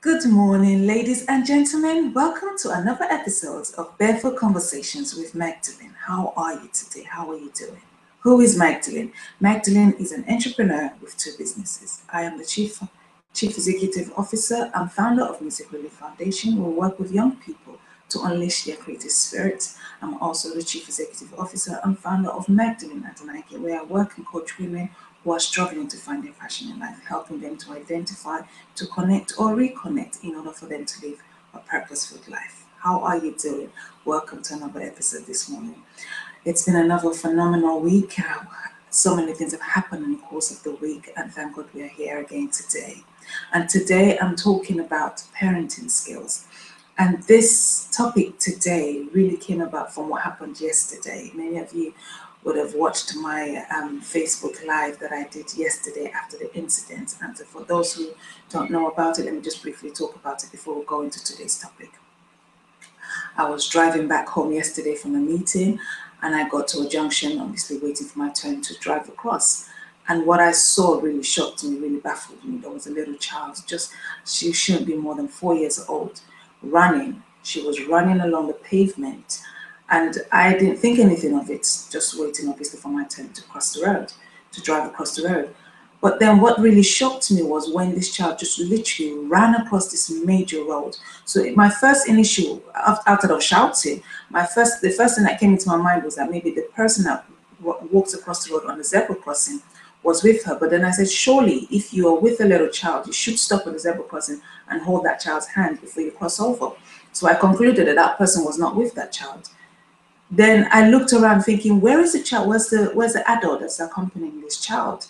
Good morning, ladies and gentlemen. Welcome to another episode of Barefoot Conversations with Magdalene. How are you today? How are you doing? Who is Magdalene? Magdalene is an entrepreneur with two businesses. I am the Chief Executive Officer and founder of Music Relief Foundation, who work with young people to unleash their creative spirit. I'm also the Chief Executive Officer and founder of Magdalene at Nike, where I work and coach women who are struggling to find their passion in life, helping them to identify, to connect or reconnect in order for them to live a purposeful life. How are you doing? Welcome to another episode this morning. It's been another phenomenal week. So many things have happened in the course of the week, and thank God we are here again today. And today I'm talking about parenting skills. And this topic today really came about from what happened yesterday. Many of you would have watched my Facebook Live that I did yesterday after the incident. And for those who don't know about it, let me just briefly talk about it before we go into today's topic. I was driving back home yesterday from a meeting, and I got to a junction, obviously waiting for my turn to drive across. And what I saw really shocked me, really baffled me. There was a little child, she shouldn't be more than 4 years old, running. She was running along the pavement, and I didn't think anything of it, just waiting obviously for my turn to cross the road, to drive across the road. But then what really shocked me was when this child just literally ran across this major road. So my first initial, after of shouting, the first thing that came into my mind was that maybe the person that walks across the road on the zebra crossing was with her. But then I said, surely if you are with a little child, you should stop at the zebra crossing and hold that child's hand before you cross over. So I concluded that that person was not with that child. Then I looked around thinking, where is the child? Where's the adult that's accompanying this child?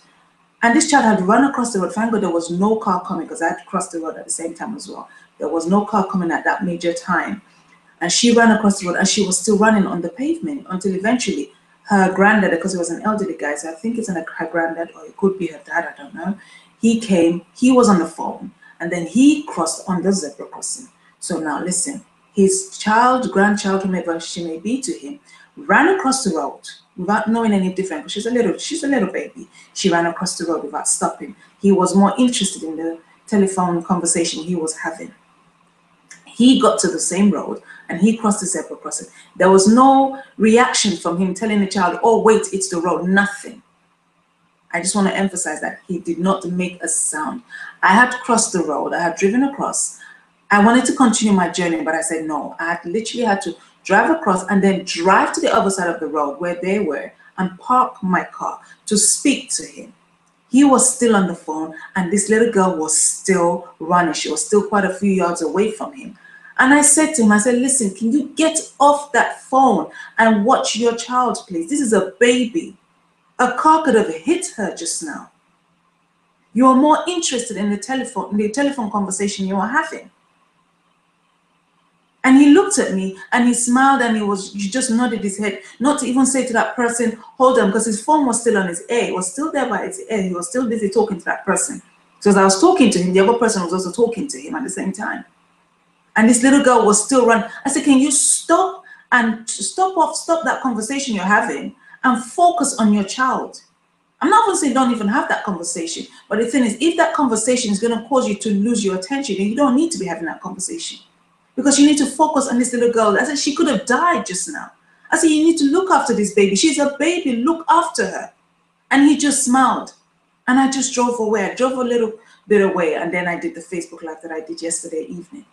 And this child had run across the road. Thank God there was no car coming, because I had to cross the road at the same time as well. There was no car coming at that major time. And she ran across the road, and she was still running on the pavement until eventually her granddad, because it was an elderly guy, so I think it's her granddad, or it could be her dad, I don't know. He came, he was on the phone, and then he crossed on the zebra crossing. So now listen, his child, grandchild, whomever she may be to him, ran across the road without knowing any different, because she's a little baby. She ran across the road without stopping. He was more interested in the telephone conversation he was having. He got to the same road and he crossed the zebra crossing. There was no reaction from him telling the child, oh, wait, it's the road. Nothing. I just want to emphasize that he did not make a sound. I had crossed the road. I had driven across. I wanted to continue my journey, but I said no. I had literally had to drive across and then drive to the other side of the road where they were and park my car to speak to him. He was still on the phone, and this little girl was still running. She was still quite a few yards away from him. And I said to him, I said, listen, can you get off that phone and watch your child, please? This is a baby. A car could have hit her just now. You're more interested in the telephone conversation you are having. And he looked at me and he smiled and he just nodded his head, not to even say to that person, hold on, because his phone was still on his ear. It was still there by his ear. He was still busy talking to that person. So as I was talking to him, the other person was also talking to him at the same time. And this little girl was still running. I said, can you stop that conversation you're having and focus on your child? I'm not going to say don't even have that conversation. But the thing is, if that conversation is going to cause you to lose your attention, then you don't need to be having that conversation. Because you need to focus on this little girl. I said, she could have died just now. I said, you need to look after this baby. She's a baby, look after her. And he just smiled. And I just drove away. I drove a little bit away, and then I did the Facebook Live that I did yesterday evening.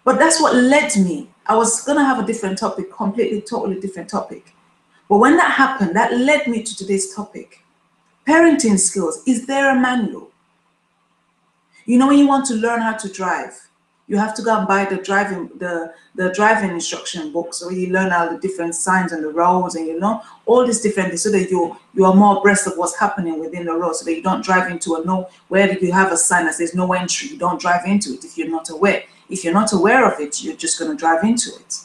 But that's what led me. I was going to have a different topic, totally different topic. But when that happened, that led me to today's topic. Parenting skills. Is there a manual? You know, when you want to learn how to drive, you have to go and buy the driving instruction books, so you learn all the different signs on the roads, and you know all these different things, so that you are more abreast of what's happening within the road, so that you don't drive into where you have a sign that says no entry. You don't drive into it if you're not aware. If you're not aware of it, you're just going to drive into it.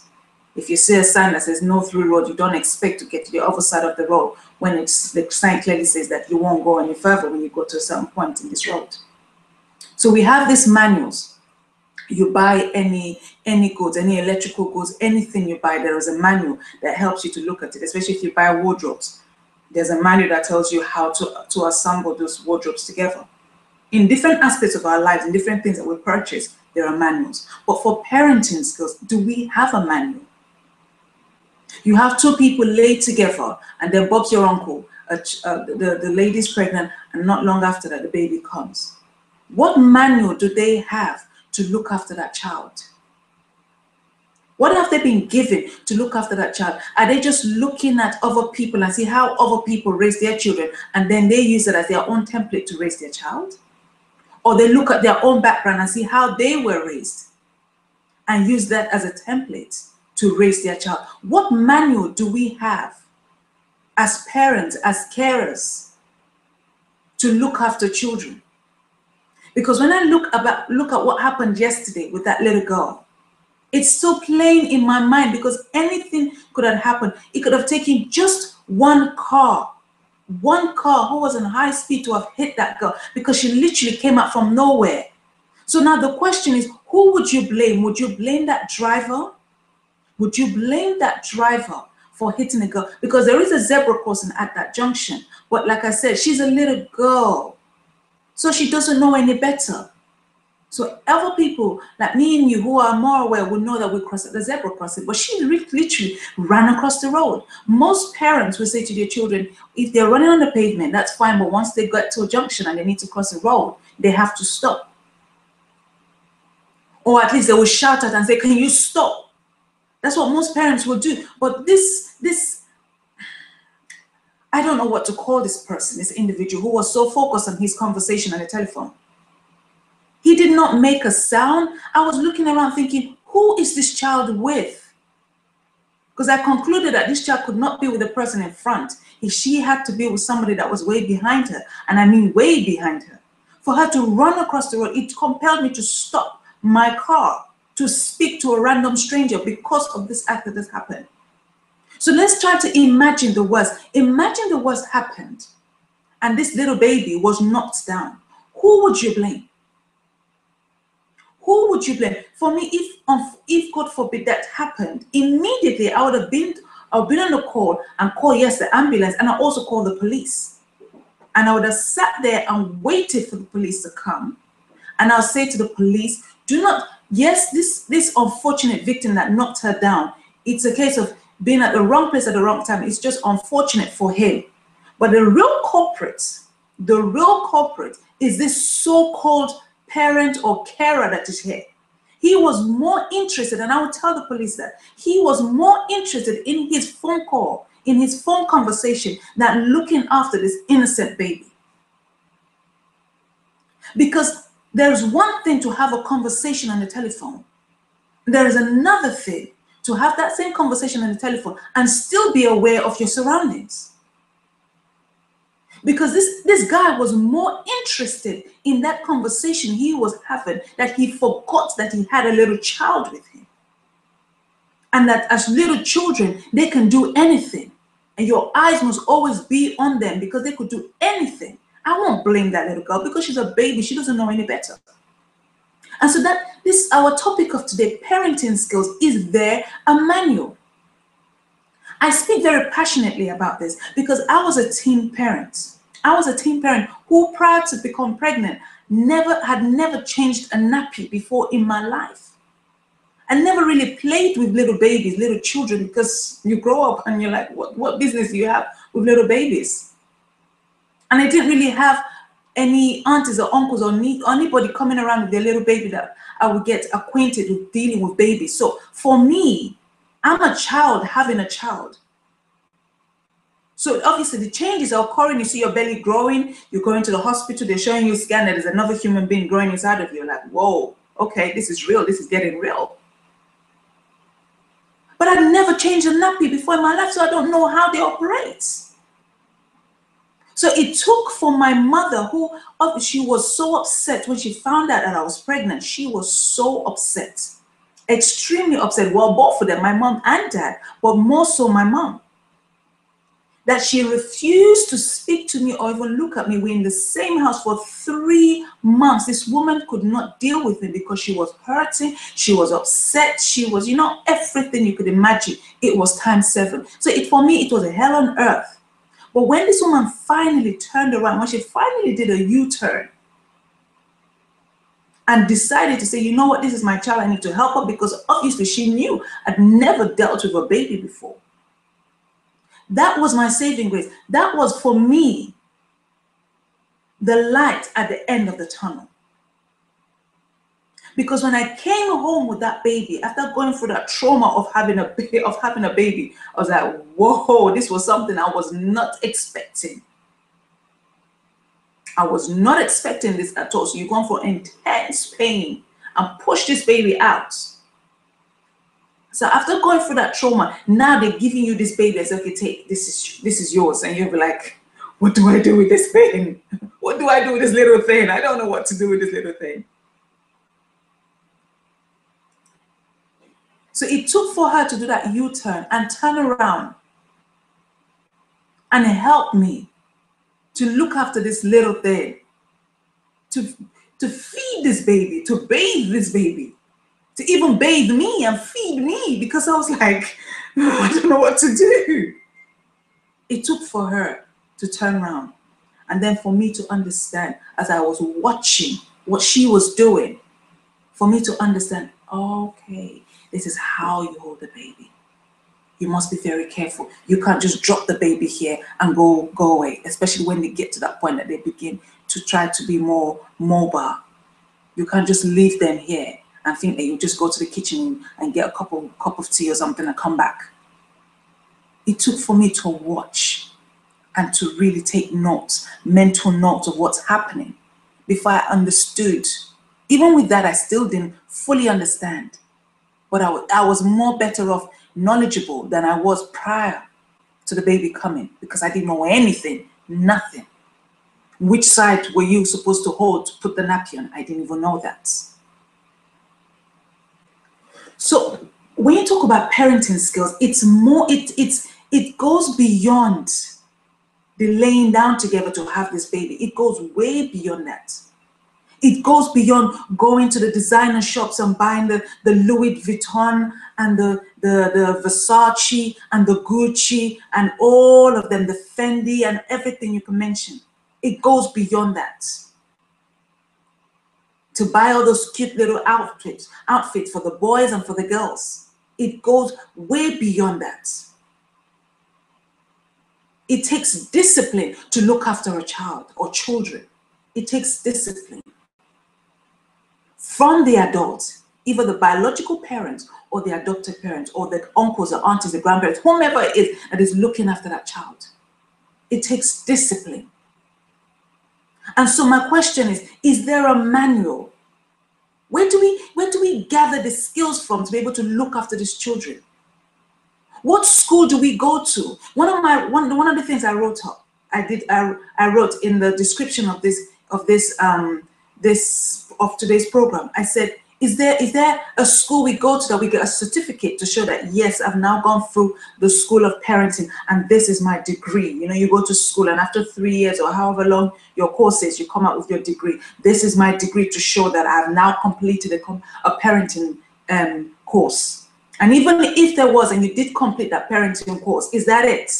If you see a sign that says no through road, you don't expect to get to the other side of the road when the sign clearly says that you won't go any further when you go to a certain point in this road. So we have these manuals. You buy any goods, any electrical goods, anything you buy, there is a manual that helps you to look at it, especially if you buy wardrobes. There's a manual that tells you how to assemble those wardrobes together. In different aspects of our lives, in different things that we purchase, there are manuals. But for parenting skills, do we have a manual? You have two people laid together, and then Bob's your uncle. The lady's pregnant, and not long after that, the baby comes. What manual do they have to look after that child? What have they been given to look after that child? Are they just looking at other people and see how other people raise their children, and then they use it as their own template to raise their child? Or they look at their own background and see how they were raised and use that as a template to raise their child? What manual do we have as parents, as carers, to look after children? Because when I look at what happened yesterday with that little girl, it's so plain in my mind, because anything could have happened. It could have taken just one car who was in high speed to have hit that girl, because she literally came out from nowhere. So now the question is, who would you blame? Would you blame that driver? Would you blame that driver for hitting a girl? Because there is a zebra crossing at that junction. But like I said, she's a little girl, so she doesn't know any better. So other people like me and you who are more aware will know that we crossed at the zebra crossing, but she literally ran across the road. Most parents will say to their children, if they're running on the pavement, that's fine, but once they get to a junction and they need to cross the road, they have to stop. Or at least they will shout out and say, can you stop? That's what most parents will do. But this, I don't know what to call this person, this individual who was so focused on his conversation on the telephone. He did not make a sound. I was looking around thinking, who is this child with? Because I concluded that this child could not be with the person in front. She had to be with somebody that was way behind her. And I mean way behind her. For her to run across the road, it compelled me to stop my car to speak to a random stranger because of this act that has happened. So let's try to imagine the worst. Imagine the worst happened and this little baby was knocked down. Who would you blame? Who would you blame? For me, if God forbid that happened, immediately I would have been on the call and call, yes, the ambulance, and I also call the police. And I would have sat there and waited for the police to come. And I'll say to the police, do not, yes, this unfortunate victim that knocked her down, it's a case of being at the wrong place at the wrong time. It's just unfortunate for him. But the real culprit is this so-called parent or carer that is here. He was more interested, and I would tell the police that he was more interested in his phone call, in his phone conversation, than looking after this innocent baby. Because there's one thing to have a conversation on the telephone. There is another thing to have that same conversation on the telephone and still be aware of your surroundings. Because this guy was more interested in that conversation he was having that he forgot that he had a little child with him. And that as little children, they can do anything. And your eyes must always be on them because they could do anything. I won't blame that little girl because she's a baby. She doesn't know any better. And so our topic of today, parenting skills, is there a manual? I speak very passionately about this because I was a teen parent. I was a teen parent who, prior to become pregnant, had never changed a nappy before in my life. I never really played with little babies, little children, because you grow up and you're like, what business do you have with little babies? And I didn't really have any aunties or uncles or anybody coming around with their little baby that I would get acquainted with dealing with babies. So for me, I'm a child having a child. So obviously the changes are occurring. You see your belly growing, you're going to the hospital, they're showing you a scan that there's another human being growing inside of you. Like, whoa, okay, this is real, this is getting real. But I've never changed a nappy before in my life, so I don't know how they operate. So it took for my mother, she was so upset when she found out that I was pregnant. She was so upset, extremely upset. Well, both of them, my mom and dad, but more so my mom. That she refused to speak to me or even look at me. We're in the same house for 3 months. This woman could not deal with me because she was hurting, she was upset, she was, everything you could imagine. It was times 7. So for me, it was a hell on earth. But when this woman finally turned around, when she finally did a U-turn, and decided to say, you know what, this is my child, I need to help her, because obviously she knew I'd never dealt with a baby before. That was my saving grace. That was for me the light at the end of the tunnel. Because when I came home with that baby, after going through that trauma of having a baby, I was like, whoa, this was something I was not expecting. I was not expecting this at all. So you're going for intense pain and push this baby out. So after going through that trauma, now they're giving you this baby. I say, okay, take this is yours, and you'll be like, what do I do with this thing? What do I do with this little thing? I don't know what to do with this little thing. So it took for her to do that U-turn and turn around and help me to look after this little thing, to feed this baby, to bathe this baby, to even bathe me and feed me, because I was like, oh, I don't know what to do. It took for her to turn around, and then for me to understand, as I was watching what she was doing, for me to understand, okay, this is how you hold the baby. You must be very careful. You can't just drop the baby here and go away, especially when they get to that point that they begin to try to be more mobile. You can't just leave them here and think that you just go to the kitchen and get a cup of tea or something and come back. It took for me to watch and to really take notes, mental notes of what's happening before I understood. Even with that, I still didn't fully understand. But I was more better off knowledgeable than I was prior to the baby coming, because I didn't know anything, nothing. Which side were you supposed to hold to put the nappy on? I didn't even know that. So when you talk about parenting skills, it's more, it goes beyond the laying down together to have this baby. It goes way beyond that. It goes beyond going to the designer shops and buying the Louis Vuitton and the Versace and the Gucci and all of them, the Fendi and everything you can mention. It goes beyond that. To buy all those cute little outfits for the boys and for the girls. It goes way beyond that. It takes discipline to look after a child or children. It takes discipline from the adults, either the biological parents or the adopted parents or the uncles, the aunties, the grandparents, whomever it is that is looking after that child. It takes discipline. And so my question is there a manual? Where do we gather the skills from to be able to look after these children? What school do we go to? One of the things I wrote in the description of today's program, I said, is there a school we go to that we get a certificate to show that, yes, I've now gone through the school of parenting and this is my degree. You know, you go to school and after 3 years or however long your course is, you come out with your degree. This is my degree to show that I've now completed a parenting course. And even if there was, and you did complete that parenting course, is that it?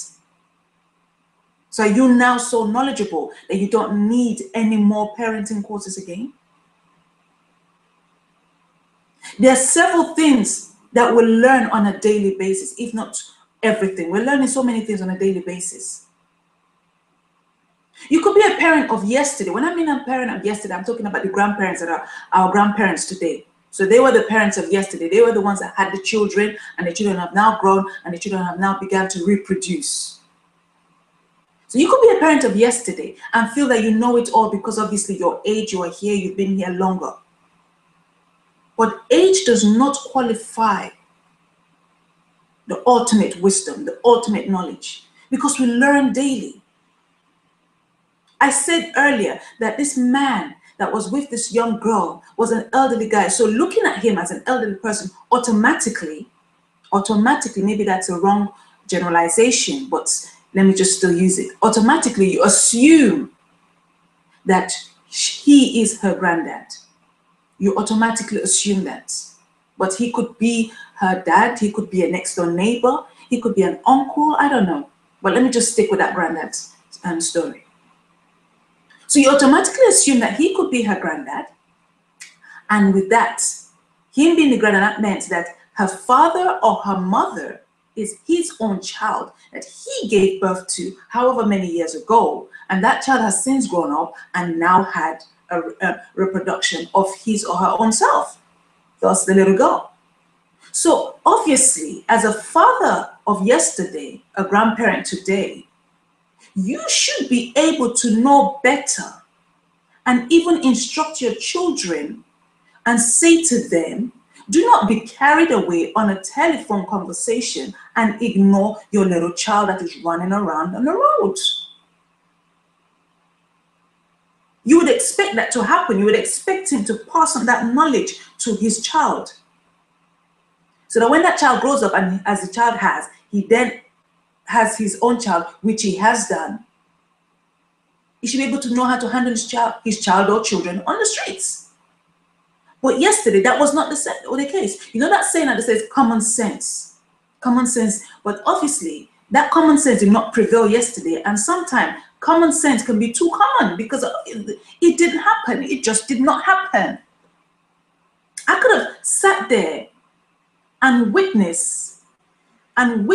So are you now so knowledgeable that you don't need any more parenting courses again? There are several things that we learn on a daily basis, if not everything. We're learning so many things on a daily basis. You could be a parent of yesterday. When I mean a parent of yesterday, I'm talking about the grandparents that are our grandparents today. So they were the parents of yesterday. They were the ones that had the children, and the children have now grown, and the children have now begun to reproduce. So you could be a parent of yesterday and feel that you know it all because obviously your age, you are here, you've been here longer. But age does not qualify the ultimate wisdom, the ultimate knowledge, because we learn daily. I said earlier that this man that was with this young girl was an elderly guy. So looking at him as an elderly person, automatically, maybe that's a wrong generalization, but let me just still use it. Automatically, you assume that he is her granddad. You automatically assume that. But he could be her dad, he could be a next door neighbor, he could be an uncle, I don't know. But let me just stick with that granddad story. So you automatically assume that he could be her granddad, And with that, him being the great-aunt meant that her father or her mother is his own child that he gave birth to however many years ago. And that child has since grown up and now had a reproduction of his or her own self. Thus the little girl. So obviously, as a father of yesterday, a grandparent today, you should be able to know better and even instruct your children and say to them, do not be carried away on a telephone conversation and ignore your little child that is running around on the road. You would expect that to happen. You would expect him to pass on that knowledge to his child. So that when that child grows up, and as the child has, he then has his own child, which he has done, he should be able to know how to handle his child or children on the streets. But yesterday, that was not the case. You know that saying that says common sense? Common sense. But obviously, that common sense did not prevail yesterday. And sometimes common sense can be too common because it didn't happen. It just did not happen. I could have sat there and witnessed and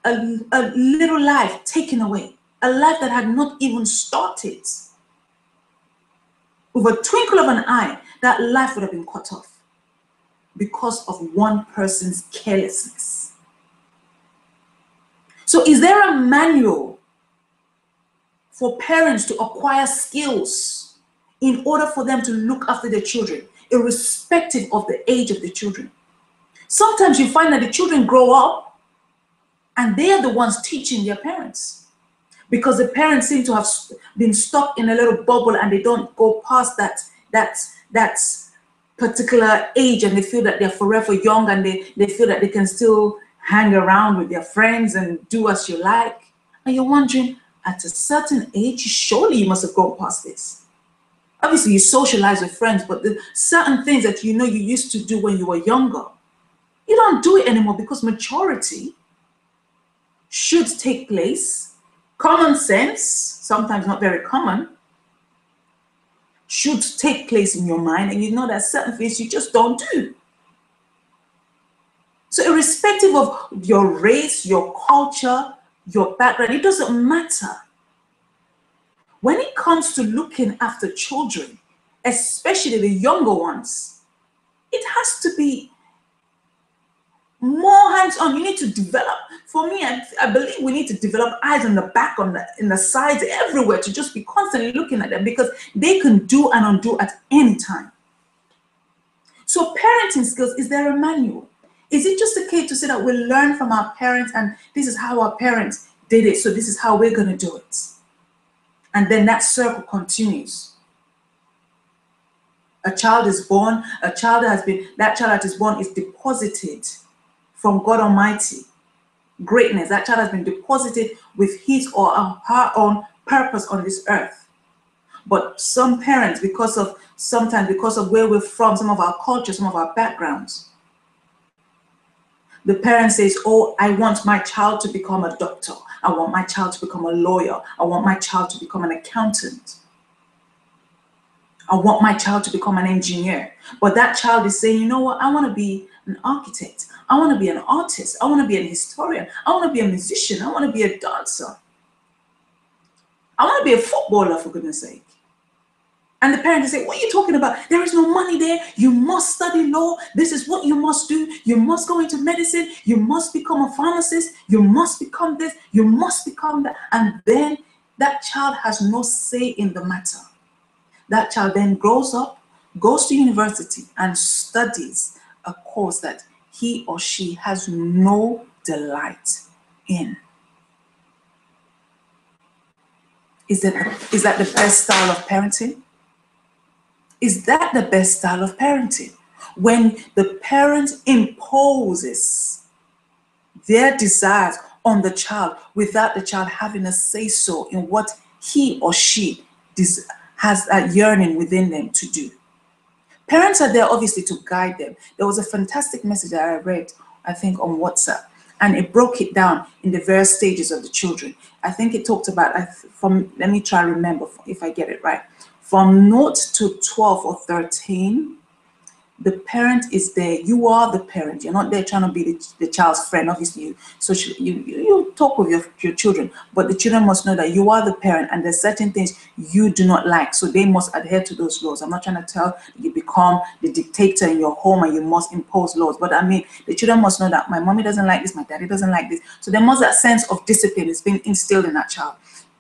a little life taken away. A life that had not even started. With a twinkle of an eye, that life would have been cut off because of one person's carelessness. So is there a manual for parents to acquire skills in order for them to look after their children, irrespective of the age of the children? Sometimes you find that the children grow up and they are the ones teaching their parents, because the parents seem to have been stuck in a little bubble and they don't go past that particular age, and they feel that they're forever young, and they feel that they can still hang around with their friends and do as you like. And you're wondering, at a certain age, surely you must have gone past this. Obviously, you socialize with friends, but the certain things that you know you used to do when you were younger, you don't do it anymore because maturity should take place. Common sense, sometimes not very common, should take place in your mind, and you know that certain things you just don't do. So irrespective of your race, your culture, your background, it doesn't matter. When it comes to looking after children, especially the younger ones, it has to be more hands-on. You need to develop. For me, I believe we need to develop eyes on the back, in the sides, everywhere, to just be constantly looking at them, because they can do and undo at any time. So parenting skills, is there a manual? Is it just a case to say that we learn from our parents and this is how our parents did it, so this is how we're going to do it? And then that circle continues. A child is born, that child that is born is deposited from God Almighty. Greatness, that child has been deposited with his or her own purpose on this earth. But some parents, sometimes because of where we're from, some of our culture, some of our backgrounds, the parent says, oh, I want my child to become a doctor. I want my child to become a lawyer. I want my child to become an accountant. I want my child to become an engineer. But that child is saying, you know what? I want to be an architect. I want to be an artist. I want to be an historian. I want to be a musician. I want to be a dancer. I want to be a footballer, for goodness sake. And the parents say, what are you talking about? There is no money there. You must study law. This is what you must do. You must go into medicine. You must become a pharmacist. You must become this. You must become that. And then that child has no say in the matter. That child then grows up, goes to university, and studies a course that he or she has no delight in. Is that the best style of parenting? Is that the best style of parenting? When the parent imposes their desires on the child without the child having a say-so in what he or she has a yearning within them to do. Parents are there obviously to guide them. There was a fantastic message that I read, I think, on WhatsApp, and it broke it down in the various stages of the children. I think it talked about, let me try to remember if I get it right. From 0 to 12 or 13, the parent is there. You are the parent. You're not there trying to be the child's friend. Obviously, you talk with your children, but the children must know that you are the parent, and there's certain things you do not like, so they must adhere to those laws. I'm not trying to tell you become the dictator in your home and you must impose laws, but I mean, the children must know that my mommy doesn't like this, my daddy doesn't like this. So there must that sense of discipline is being instilled in that child.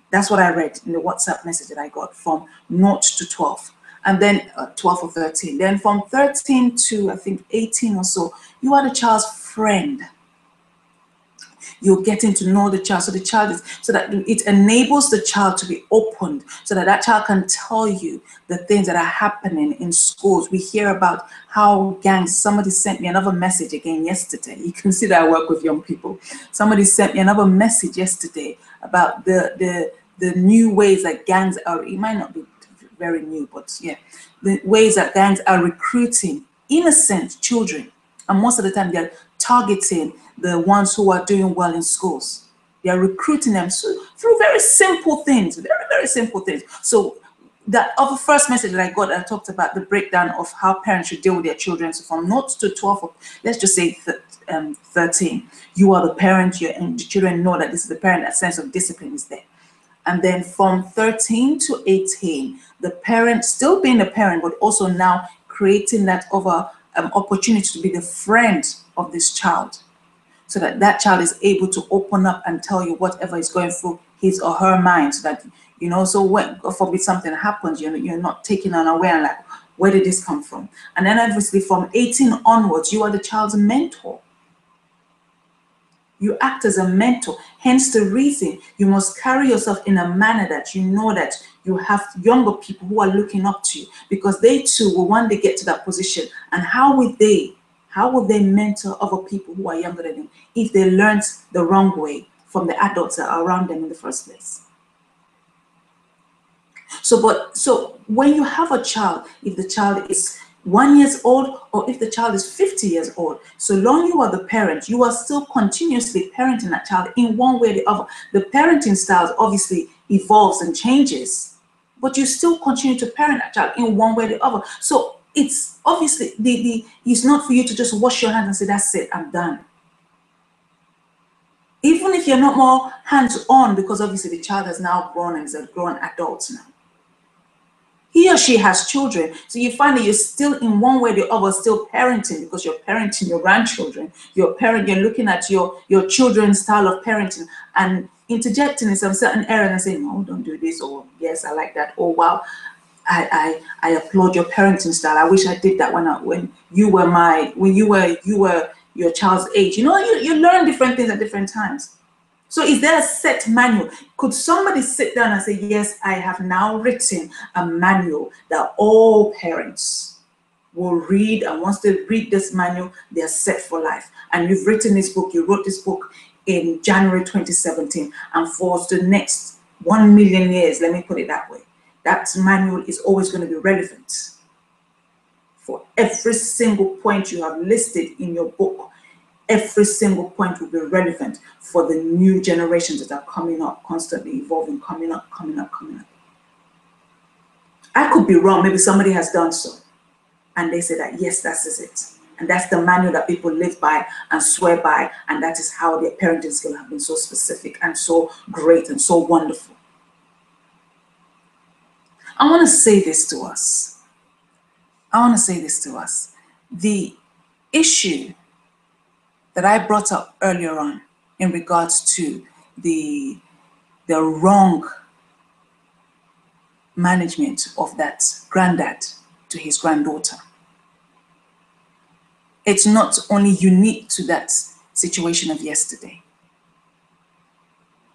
That's what I read in the WhatsApp message that I got from 0 to 12. And then 12 or 13. Then from 13 to, I think, 18 or so, you are the child's friend. You're getting to know the child. So the child is, so that it enables the child to be opened, so that that child can tell you the things that are happening in schools. We hear about how gangs, somebody sent me another message again yesterday. You can see that I work with young people. Somebody sent me another message yesterday about the new ways that gangs are, it might not be very new, but yeah, the ways that gangs are recruiting innocent children, and most of the time they're targeting the ones who are doing well in schools. They're recruiting them through very simple things, very simple things. So that other first message that I got, I talked about the breakdown of how parents should deal with their children. So from 0 to 12, or let's just say 13, you are the parent, and the children know that this is the parent, that sense of discipline is there. And then from 13 to 18, the parent still being the parent, but also now creating that other opportunity to be the friend of this child, so that that child is able to open up and tell you whatever is going through his or her mind, so that, you know, so when, God forbid, something happens, you're not taken unaware and like, where did this come from? And then obviously from 18 onwards, you are the child's mentor. You act as a mentor. Hence the reason you must carry yourself in a manner that you know that you have younger people who are looking up to you, because they too will one day get to that position. And how will they mentor other people who are younger than them if they learned the wrong way from the adults that are around them in the first place? So when you have a child, if the child is 1 year old, or if the child is 50 years old, so long you are the parent, you are still continuously parenting that child in one way or the other. The parenting styles obviously evolves and changes, but you still continue to parent that child in one way or the other. So it's obviously it's not for you to just wash your hands and say, that's it, I'm done. Even if you're not more hands-on, because obviously the child has now grown and is a grown adult now. He or she has children, so you find that you're still in one way or the other still parenting, because you're parenting your grandchildren. You're looking at your children's style of parenting and interjecting in some certain areas and saying, no, don't do this, or yes, I like that, or wow, I applaud your parenting style. I wish I did that when you were your child's age. You know, you learn different things at different times. So is there a set manual? Could somebody sit down and say, yes, I have now written a manual that all parents will read, and once they read this manual, they are set for life? And you've written this book, you wrote this book in January 2017, and for the next 1 million years, let me put it that way, that manual is always going to be relevant. For every single point you have listed in your book, every single point will be relevant for the new generations that are coming up, constantly evolving, coming up. I could be wrong. Maybe somebody has done so, and they say that, yes, that is it. And that's the manual that people live by and swear by, and that is how their parenting skills have been so specific and so great and so wonderful. I want to say this to us. The issue that I brought up earlier on in regards to the wrong management of that granddad to his granddaughter, it's not only unique to that situation of yesterday.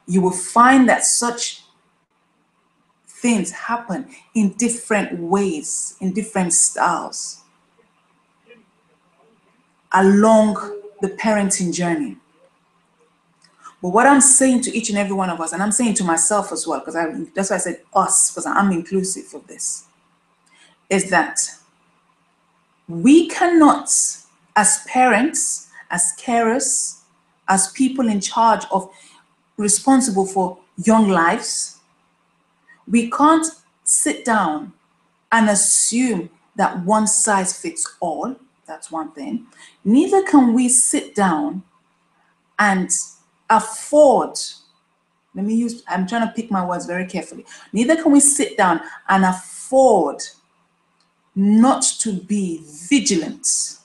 You will find that such things happen in different ways, in different styles, along the parenting journey. But what I'm saying to each and every one of us, and I'm saying to myself as well, because that's why I said us, because I'm inclusive of this, is that we cannot, as parents, as carers, as people in charge of, responsible for young lives, we can't sit down and assume that one size fits all. That's one thing. Neither can we sit down and afford, I'm trying to pick my words very carefully. Neither can we sit down and afford not to be vigilant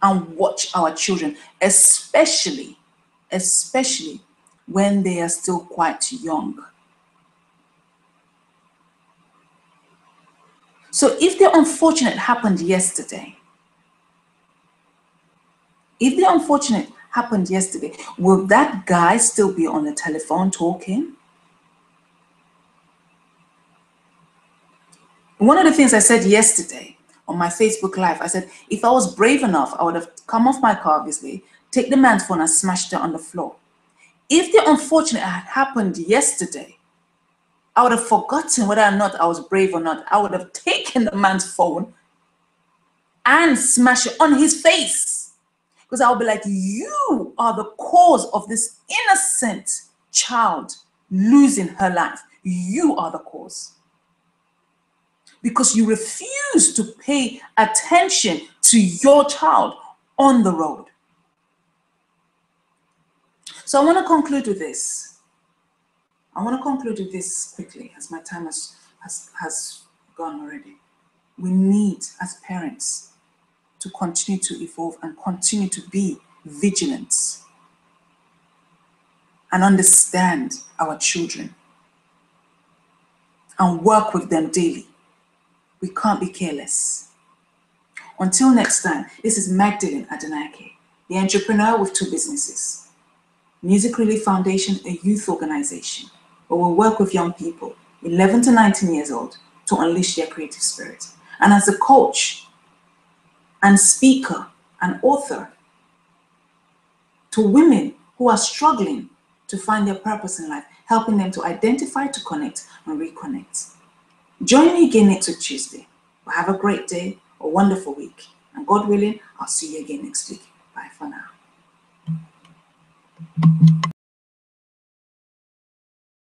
and watch our children, especially when they are still quite young. So if the unfortunate happened yesterday, will that guy still be on the telephone talking? One of the things I said yesterday on my Facebook Live, I said, if I was brave enough, I would have come off my car, obviously, take the man's phone and smashed it on the floor. If the unfortunate had happened yesterday, I would have forgotten whether or not I was brave or not. I would have taken the man's phone and smashed it on his face. Because I'll be like, you are the cause of this innocent child losing her life. You are the cause. Because you refuse to pay attention to your child on the road. So I want to conclude with this. Quickly, as my time has gone already. We need, as parents, to continue to evolve and continue to be vigilant and understand our children and work with them daily. We can't be careless. Until next time, this is Magdalene Adenake, the entrepreneur with 2 businesses. Music Relief Foundation, a youth organization where we work with young people, 11 to 19 years old, to unleash their creative spirit. And as a coach and speaker and author to women who are struggling to find their purpose in life, helping them to identify, to connect, and reconnect. Join me again next week, Tuesday. Well, have a great day, a wonderful week. And God willing, I'll see you again next week. Bye for now.